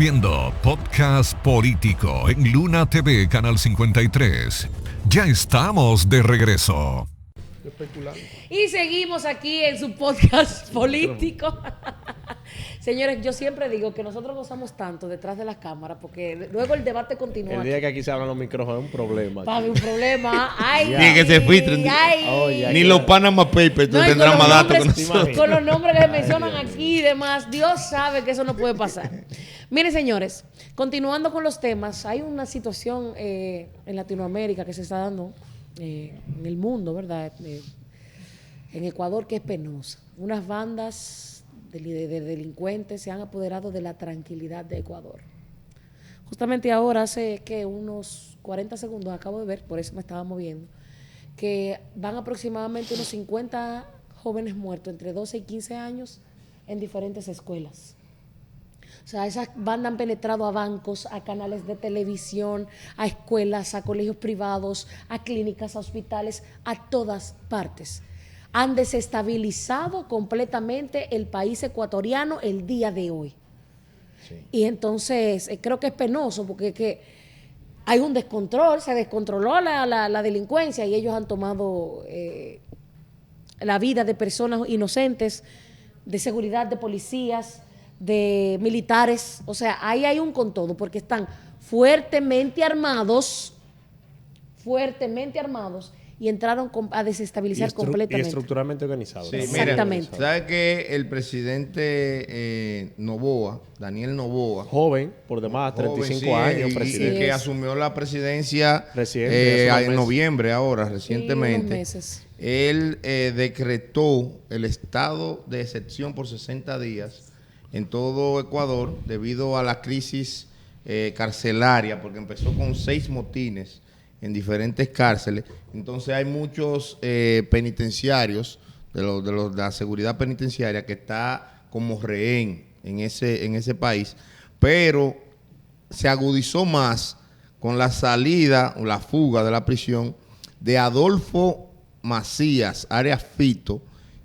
Viendo podcast político en Luna TV, Canal 53. Ya estamos de regreso. Y seguimos aquí en su podcast político. Señores, yo siempre digo que nosotros gozamos tanto detrás de las cámaras porque luego el debate continúa. El día que aquí se hablan los micrófonos es un problema. Papi, un problema. Ay, Ni que se filtren. Ni los Panama Papers no, tendrán más datos que nosotros. Con los nombres que se mencionan aquí y demás, Dios sabe que eso no puede pasar. Miren, señores, continuando con los temas, hay una situación en Latinoamérica que se está dando, en el mundo, ¿verdad? En Ecuador, que es penosa. Unas bandas de delincuentes se han apoderado de la tranquilidad de Ecuador. Justamente ahora, hace que unos 40 segundos, acabo de ver, por eso me estaba moviendo, que van aproximadamente unos 50 jóvenes muertos entre 12 y 15 años en diferentes escuelas. O sea, esas bandas han penetrado a bancos, a canales de televisión, a escuelas, a colegios privados, a clínicas, a hospitales, a todas partes. Han desestabilizado completamente el país ecuatoriano el día de hoy. Sí. Y entonces creo que es penoso porque hay un descontrol, se descontroló la delincuencia y ellos han tomado la vida de personas inocentes, de seguridad, de policías, de militares. O sea, ahí hay un con todo porque están fuertemente armados y entraron a desestabilizar completamente. Y estructuralmente organizados. Sí, exactamente. ¿Sabe que el presidente Noboa, Daniel Noboa, joven, por demás, 35 años, presidente, que asumió la presidencia en noviembre ahora, recientemente, él decretó el estado de excepción por 60 días en todo Ecuador debido a la crisis carcelaria, porque empezó con 6 motines en diferentes cárceles. Entonces hay muchos penitenciarios de la seguridad penitenciaria que está como rehén en ese país, pero se agudizó más con la salida o la fuga de la prisión de Adolfo Macías, alias Fito,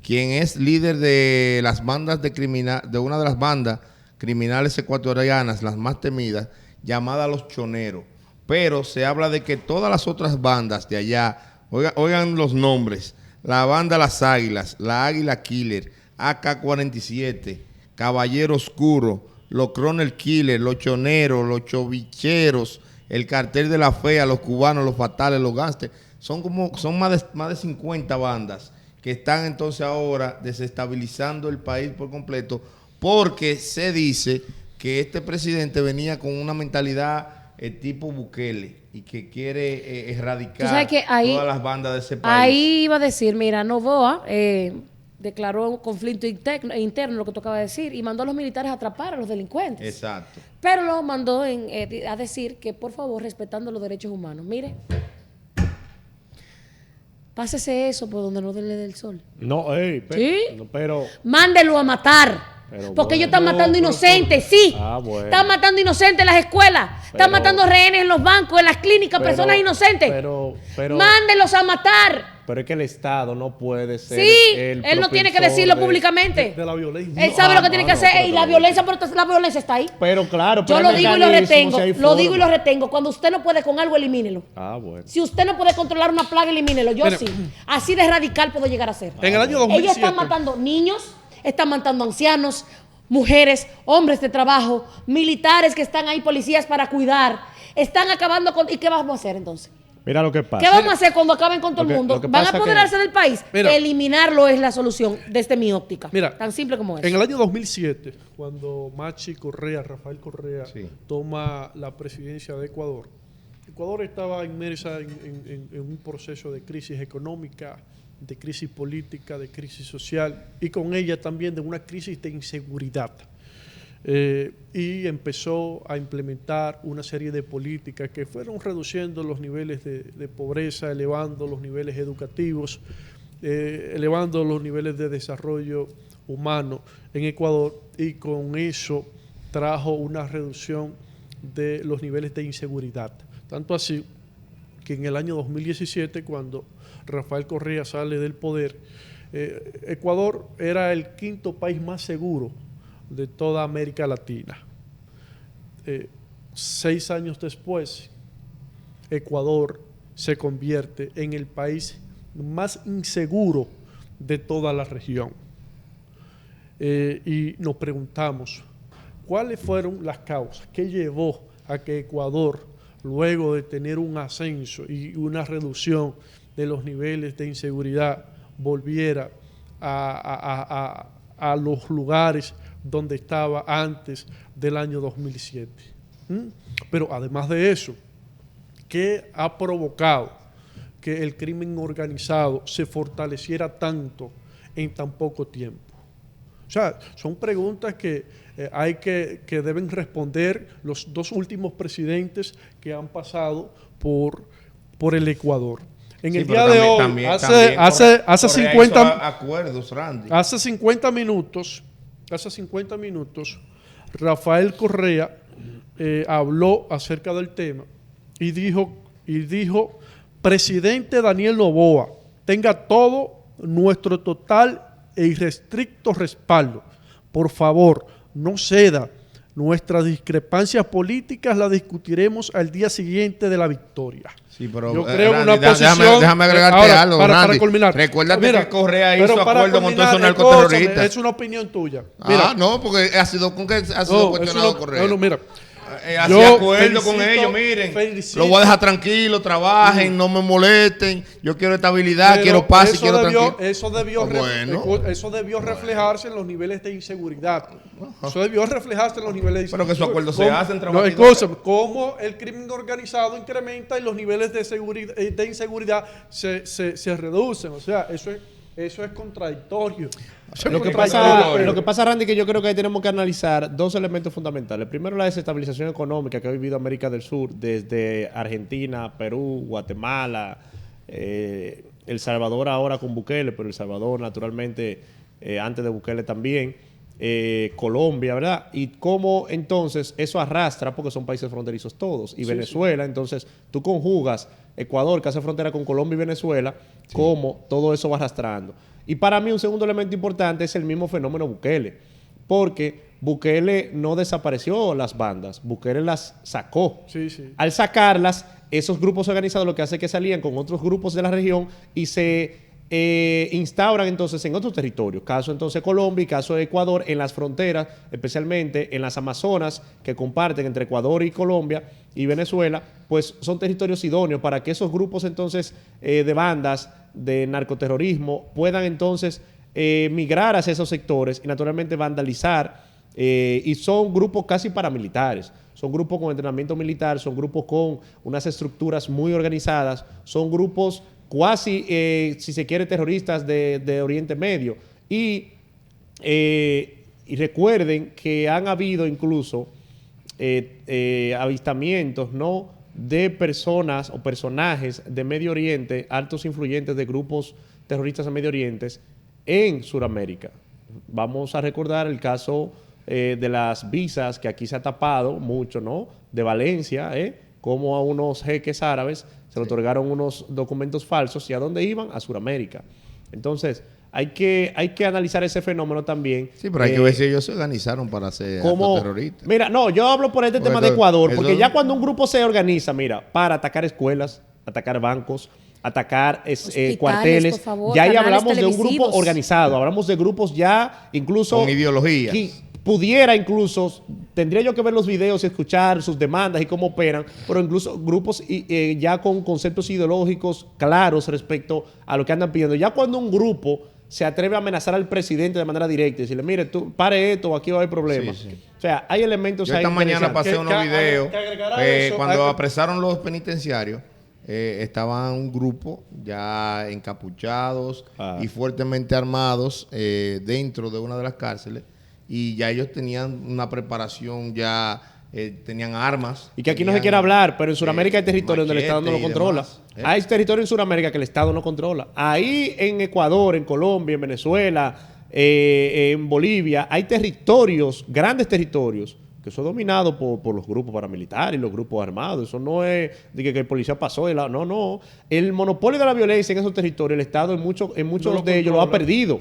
quien es líder de las bandas de una de las bandas criminales ecuatorianas, las más temidas, llamada Los Choneros. Pero se habla de que todas las otras bandas de allá, oigan los nombres: la banda Las Águilas, la Águila Killer, AK-47, Caballero Oscuro, los Cronel Killer, los Choneros, los Chovicheros, el Cartel de la Fea, los Cubanos, los Fatales, los Gángsters. Son más de 50 bandas que están entonces ahora desestabilizando el país por completo, porque se dice que este presidente venía con una mentalidad tipo Bukele y que quiere erradicar todas las bandas de ese país. Ahí iba a decir, mira, Noboa declaró un conflicto interno, lo que tú acabas de decir, y mandó a los militares a atrapar a los delincuentes. Exacto. Pero lo mandó a decir que, por favor, respetando los derechos humanos. Mire, pásese eso por donde no le dé el sol. No, ¿sí? No, pero mándelo a matar. Porque ellos están matando inocentes, sí. Bueno. Están matando inocentes en las escuelas. Están matando rehenes en los bancos, en las clínicas, personas inocentes. Mándenlos a matar. Pero es que el Estado no puede ser. Sí, él no tiene que decirlo públicamente. De la violencia. Él sabe lo que tiene que hacer. Y la violencia está ahí. Pero claro, yo lo digo y lo retengo. Lo digo y lo retengo. Cuando usted no puede con algo, elimínelo. Bueno. Si usted no puede controlar una plaga, elimínelo. Yo sí. Así de radical puedo llegar a ser. En el año 2007. Ellos están matando niños, están matando ancianos, mujeres, hombres de trabajo, militares que están ahí, policías para cuidar. Están acabando con... ¿Y qué vamos a hacer entonces? Mira lo que pasa. ¿Qué vamos a hacer cuando acaben con todo el mundo? ¿Van a apoderarse del país? Mira, eliminarlo es la solución desde mi óptica. Mira, tan simple como es. En el año 2007, cuando Rafael Correa, toma la presidencia de Ecuador, Ecuador estaba inmersa en un proceso de crisis económica, de crisis política, de crisis social y con ella también de una crisis de inseguridad. Y empezó a implementar una serie de políticas que fueron reduciendo los niveles de pobreza, elevando los niveles educativos, elevando los niveles de desarrollo humano en Ecuador, y con eso trajo una reducción de los niveles de inseguridad. Tanto así que en el año 2017, cuando Rafael Correa sale del poder, Ecuador era el quinto país más seguro de toda América Latina. 6 años después, Ecuador se convierte en el país más inseguro de toda la región. Y nos preguntamos, ¿cuáles fueron las causas? ¿Qué llevó a que Ecuador, luego de tener un ascenso y una reducción de los niveles de inseguridad, volviera a los lugares donde estaba antes del año 2007? Pero además de eso, ¿qué ha provocado que el crimen organizado se fortaleciera tanto en tan poco tiempo? O sea, son preguntas que que deben responder los 2 últimos presidentes que han pasado por el Ecuador. En el día de hoy, hace 50 acuerdos, Randy. Hace 50 minutos, Rafael Correa habló acerca del tema y dijo, presidente Daniel Noboa, tenga todo nuestro total e irrestricto respaldo. Por favor, no ceda. Nuestras discrepancias políticas las discutiremos al día siguiente de la victoria. Sí, pero yo creo Randy, una posición... déjame agregarte algo, para culminar. Recuérdate que Correa hizo acuerdo con todos esos narcoterroristas. Es una opinión tuya. Mira, no, porque ha sido cuestionado Correa. No, mira. Hacía acuerdo con ellos, miren, lo voy a dejar tranquilo, trabajen, no me molesten, yo quiero estabilidad, quiero paz y quiero tranquilo. Eso debió reflejarse en los niveles de inseguridad. Eso debió reflejarse en los niveles de inseguridad. Pero que esos acuerdos se hacen, cómo el crimen organizado incrementa y los niveles de inseguridad se reducen. O sea, eso es contradictorio. Lo que pasa, Randy, que yo creo que ahí tenemos que analizar 2 elementos fundamentales. Primero, la desestabilización económica que ha vivido América del Sur desde Argentina, Perú, Guatemala, El Salvador ahora con Bukele, pero El Salvador naturalmente antes de Bukele también, Colombia, ¿verdad? Y cómo entonces eso arrastra, porque son países fronterizos todos, y Venezuela, entonces tú conjugas Ecuador, que hace frontera con Colombia y Venezuela, cómo todo eso va arrastrando. Y para mí un segundo elemento importante es el mismo fenómeno Bukele, porque Bukele no desapareció las bandas, Bukele las sacó. Al sacarlas, esos grupos organizados lo que hace es que salían con otros grupos de la región y se instauran entonces en otros territorios. Caso entonces Colombia y caso de Ecuador en las fronteras, especialmente en las Amazonas que comparten entre Ecuador y Colombia y Venezuela, pues son territorios idóneos para que esos grupos entonces de bandas de narcoterrorismo puedan entonces migrar hacia esos sectores y naturalmente vandalizar, y son grupos casi paramilitares, son grupos con entrenamiento militar, son grupos con unas estructuras muy organizadas, son grupos cuasi, si se quiere, terroristas de Oriente Medio. Y recuerden que han habido incluso avistamientos, ¿no?, de personas o personajes de Medio Oriente, altos influyentes de grupos terroristas en Medio Oriente, en Sudamérica. Vamos a recordar el caso de las visas, que aquí se ha tapado mucho, ¿no?, de Valencia, como a unos jeques árabes se le otorgaron unos documentos falsos. ¿Y a dónde iban? A Sudamérica. Entonces, hay que analizar ese fenómeno también. Sí, pero hay que ver si ellos se organizaron para ser terroristas. Mira, no, yo hablo por este tema de Ecuador, porque ya cuando un grupo se organiza, mira, para atacar escuelas, atacar bancos, atacar cuarteles, favor, ya ahí hablamos de un grupo organizado, hablamos de grupos ya incluso... con ideologías. Pudiera incluso, tendría yo que ver los videos y escuchar sus demandas y cómo operan, pero incluso grupos ya con conceptos ideológicos claros respecto a lo que andan pidiendo. Ya cuando un grupo se atreve a amenazar al presidente de manera directa y decirle, mire, tú pare esto, aquí va a haber problemas. Sí. O sea, hay elementos ahí. Yo esta mañana pasé unos videos cuando apresaron los penitenciarios. Estaban un grupo ya encapuchados y fuertemente armados dentro de una de las cárceles. Y ya ellos tenían una preparación, ya tenían armas. Y que aquí no se quiere hablar, pero en Sudamérica hay territorios donde el Estado no lo controla. Hay territorios en Sudamérica que el Estado no controla. Ahí en Ecuador, en Colombia, en Venezuela, en Bolivia, hay territorios, grandes territorios, que son dominados por los grupos paramilitares y los grupos armados. Eso no es de que el policía pasó. No. El monopolio de la violencia en esos territorios, el Estado en muchos de ellos lo ha perdido.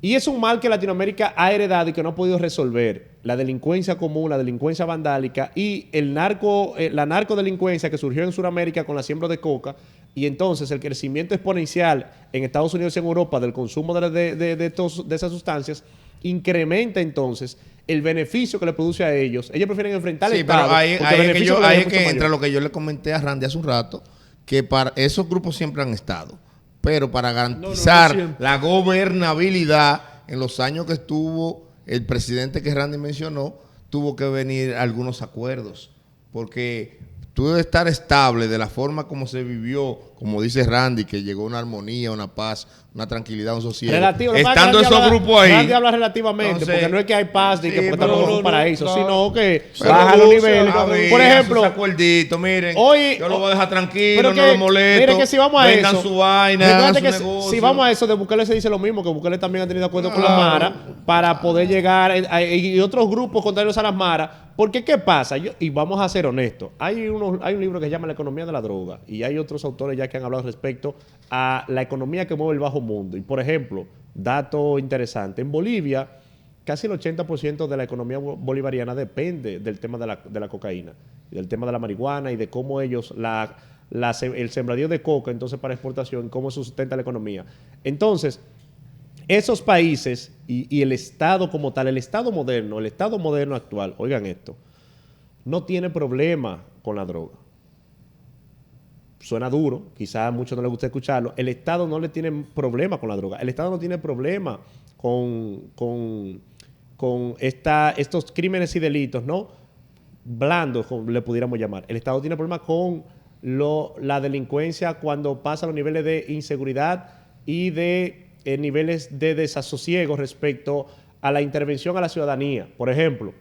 Y es un mal que Latinoamérica ha heredado y que no ha podido resolver. La delincuencia común, la delincuencia vandálica y la narcodelincuencia que surgió en Sudamérica con la siembra de coca. Y entonces el crecimiento exponencial en Estados Unidos y en Europa del consumo de esas sustancias incrementa entonces el beneficio que le produce a ellos. Ellos prefieren enfrentar el Estado. Sí, pero ahí es que entra lo que yo le comenté a Randy hace un rato, que para esos grupos siempre han estado. Pero para garantizar la gobernabilidad, en los años que estuvo el presidente que Randy mencionó, tuvo que venir algunos acuerdos. Porque tú debes estar estable de la forma como se vivió, como dice Randy, que llegó una armonía, una paz, una tranquilidad, un sosiego. Estando esos grupos ahí. Randy habla relativamente, entonces, porque no es que hay paz ni que estamos en un paraíso, sino que baja los niveles. Por ejemplo, miren, hoy, yo lo voy a dejar tranquilo, no lo molesto. Miren que si vamos a vendan eso, su vaina, hagan su negocio. Si vamos a eso, de Bukele se dice lo mismo, que Bukele también ha tenido acuerdos con la Mara para poder llegar, y otros grupos contrarios a las Mara. Porque, ¿qué pasa? Y vamos a ser honestos. Hay un libro que se llama La economía de la droga y hay otros autores ya que han hablado respecto a la economía que mueve el bajo mundo. Y, por ejemplo, dato interesante. En Bolivia, casi el 80% de la economía bolivariana depende del tema de la cocaína, del tema de la marihuana y de cómo ellos, el sembradío de coca, entonces para exportación, cómo sustenta la economía. Entonces, esos países y el Estado como tal, el Estado moderno actual, oigan esto, no tiene problema con la droga. Suena duro, quizás a muchos no les gusta escucharlo. El Estado no le tiene problema con la droga. El Estado no tiene problema con estos crímenes y delitos, ¿no? Blandos, como le pudiéramos llamar. El Estado tiene problema con la delincuencia cuando pasa a los niveles de inseguridad y de niveles de desasosiego respecto a la intervención a la ciudadanía. Por ejemplo,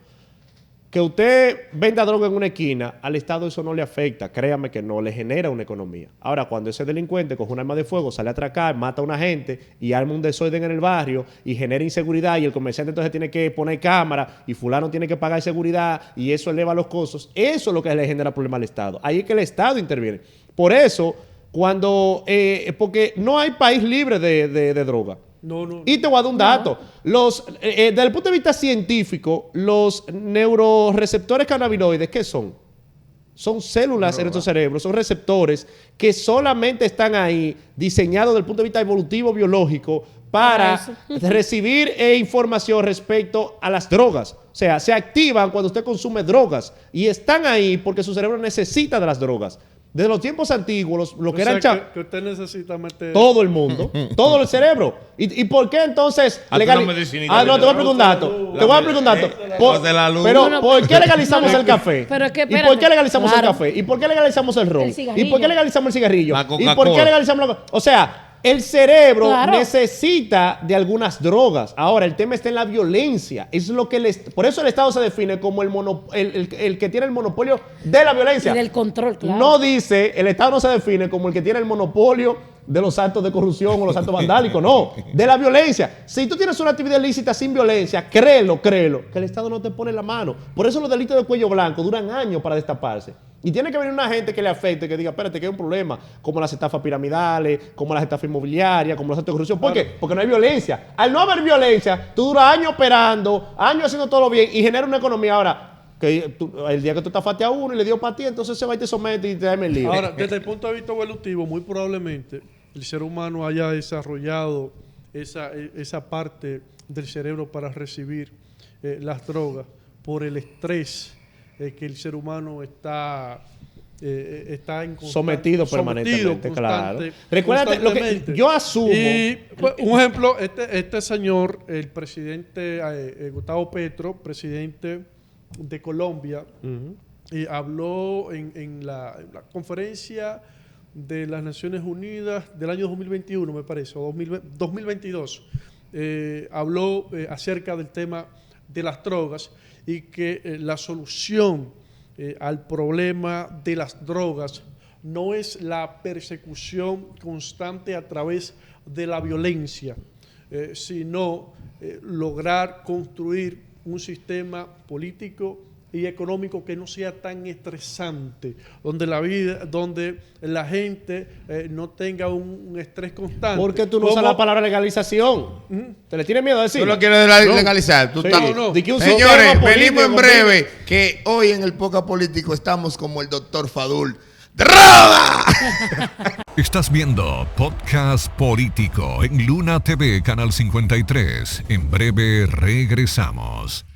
que usted venda droga en una esquina, al Estado eso no le afecta, créame que no, le genera una economía. Ahora, cuando ese delincuente coge un arma de fuego, sale a atracar, mata a una gente y arma un desorden en el barrio y genera inseguridad y el comerciante entonces tiene que poner cámara y fulano tiene que pagar seguridad y eso eleva los costos, eso es lo que le genera problema al Estado. Ahí es que el Estado interviene. Por eso, porque no hay país libre de droga. No. Y te voy a dar un dato. Desde el punto de vista científico, los neuroreceptores cannabinoides, ¿qué son? Son células en nuestro cerebro, son receptores que solamente están ahí diseñados desde el punto de vista evolutivo biológico para recibir información respecto a las drogas. O sea, se activan cuando usted consume drogas y están ahí porque su cerebro necesita de las drogas. Desde los tiempos antiguos, lo que eran que usted necesita meter todo el mundo, todo el cerebro. ¿Y por qué entonces no, te voy a explicar un dato. Pero ¿por qué legalizamos el café? ¿Y por qué legalizamos el café? ¿Y por qué legalizamos el ron? ¿Y por qué legalizamos el cigarrillo? ¿Y por qué legalizamos o sea, el cerebro necesita de algunas drogas. Ahora, el tema está en la violencia. Es lo que por eso el Estado se define como el que tiene el monopolio de la violencia. Y del control, claro. No dice, el Estado no se define como el que tiene el monopolio de los actos de corrupción o los actos vandálicos. No, de la violencia. Si tú tienes una actividad ilícita sin violencia, créelo, que el Estado no te pone la mano. Por eso los delitos de cuello blanco duran años para destaparse. Y tiene que venir una gente que le afecte, que diga, espérate, que hay un problema, como las estafas piramidales, como las estafas inmobiliarias, como los actos de corrupción. ¿Por qué? Porque no hay violencia. Al no haber violencia, tú duras años operando, años haciendo todo bien y genera una economía. Ahora, que el día que tú estafaste a uno y le dio para ti, entonces se va y te somete y te da el lío. Ahora, desde el punto de vista evolutivo, muy probablemente el ser humano haya desarrollado esa parte del cerebro para recibir las drogas por el estrés que el ser humano está sometido permanentemente, claro. Recuérdate, yo asumo. Y, pues, un ejemplo, este señor, el presidente Gustavo Petro, presidente de Colombia, habló en la conferencia de las Naciones Unidas del año 2021, me parece, o 2022. Habló acerca del tema de las drogas y que la solución al problema de las drogas no es la persecución constante a través de la violencia, sino lograr construir un sistema político y económico que no sea tan estresante, donde la gente no tenga un estrés constante. ¿Por qué tú no usas la palabra legalización? ¿Te le tienes miedo a decir? Tú lo quieres legalizar. Tú Señores, venimos en breve, que hoy en el Poca Político estamos como el doctor Fadul. ¡Droga! Estás viendo Podcast Político en Luna TV, Canal 53. En breve regresamos.